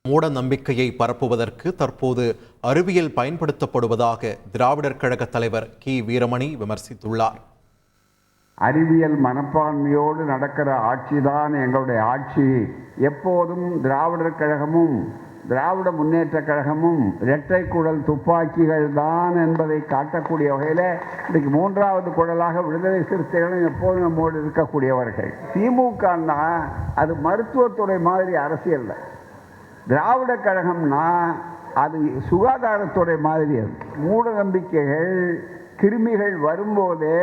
மூட நம்பிக்கையை பரப்புவதற்கு தற்போது அறிவியல் பயன்படுத்தப்படுவதாக திராவிடர் கழக தலைவர் கி வீரமணி விமர்சித்துள்ளார். அறிவியல் மனப்பான்மையோடு நடக்கிற ஆட்சிதான் எங்களுடைய ஆட்சி. எப்போதும் திராவிடர் கழகமும் திராவிட முன்னேற்ற கழகமும் இரட்டை குழல் துப்பாக்கிகள் தான் என்பதை காட்டக்கூடிய வகையில் இன்றைக்கு மூன்றாவது குழலாக விடுதலை சிறுத்தைகளும் எப்போதும் நம்மோடு இருக்கக்கூடியவர்கள். திமுகன்னா அது மருத்துவத்துறை மாதிரி அரசியல், திராவிட கழகம்னா அது சுகாதாரத்துறை மாதிரி. அது மூட நம்பிக்கைகள் கிருமிகள் வரும்போதே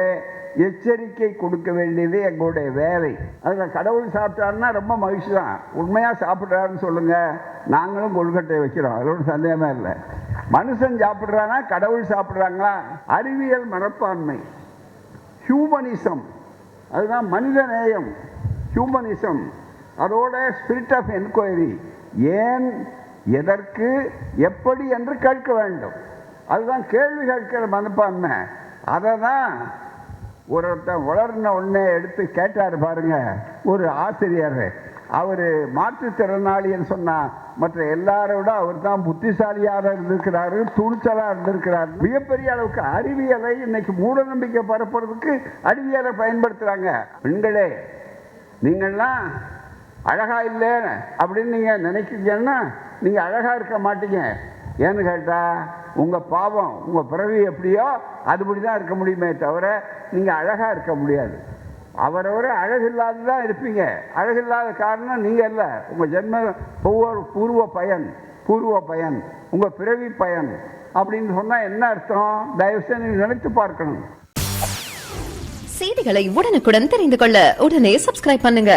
எச்சரிக்கை கொடுக்க வேண்டியது எங்களுடைய வேலை. அதில் கடவுள் சாப்பிட்டாருன்னா ரொம்ப மகிழ்ச்சி தான். உண்மையாக சாப்பிட்றாருன்னு சொல்லுங்கள், நாங்களும் கொள்கட்டை வைக்கிறோம், அதில் ஒரு சந்தேகமே இல்லை. மனுஷன் சாப்பிட்றானா கடவுள் சாப்பிட்றாங்களா? அறிவியல் மனப்பான்மை, ஹியூமனிசம், அதுதான் மனித நேயம், ஹியூமனிசம். அதோட ஸ்பிரிட் ஆஃப் என்கொயரி, ஏன் எதற்கு எப்படி என்று கேட்க வேண்டும். அதுதான் கேள்வி கேட்கிற மனப்பான்மை. அதை தான் ஒருத்தன் வளர்ன உடனே எடுத்து கேட்டார் பாருங்க ஒரு ஆசிரியர். அவர் மாற்றுத்திறனாளின்னு சொன்னால் மற்ற எல்லாரோட அவர் தான் புத்திசாலியாக இருந்திருக்கிறாரு, துணிச்சலாக இருந்திருக்கிறார். மிகப்பெரிய அளவுக்கு அறிவியலை இன்னைக்கு மூட நம்பிக்கை பரப்புறதுக்கு அறிவியலை பயன்படுத்துகிறாங்க. பெண்களே, நீங்கள்லாம் அழகா இல்லை அப்படின்னு நீங்கள் நினைக்கிறீங்கன்னா நீங்கள் அழகாக இருக்க மாட்டீங்க. ஏன்னு கேட்டால் உங்கள் பாவம், உங்கள் பிறவி எப்படியோ அதுபடி தான் இருக்க முடியுமே தவிர நீங்கள் அழகாக இருக்க முடியாது. அவரவரை அழகில்லாது தான் இருப்பீங்க. அழகில்லாத காரணம் நீங்கள் இல்லை, உங்கள் ஜென்ம பூர்வ பயன் உங்கள் பிறவி பயன் அப்படின்னு சொன்னால் என்ன அர்த்தம்? தயவுசெய்து நினைத்து பார்க்கணும். செய்திகளை உடனுக்குடன் தெரிந்து கொள்ள உடனே சப்ஸ்கிரைப் பண்ணுங்க.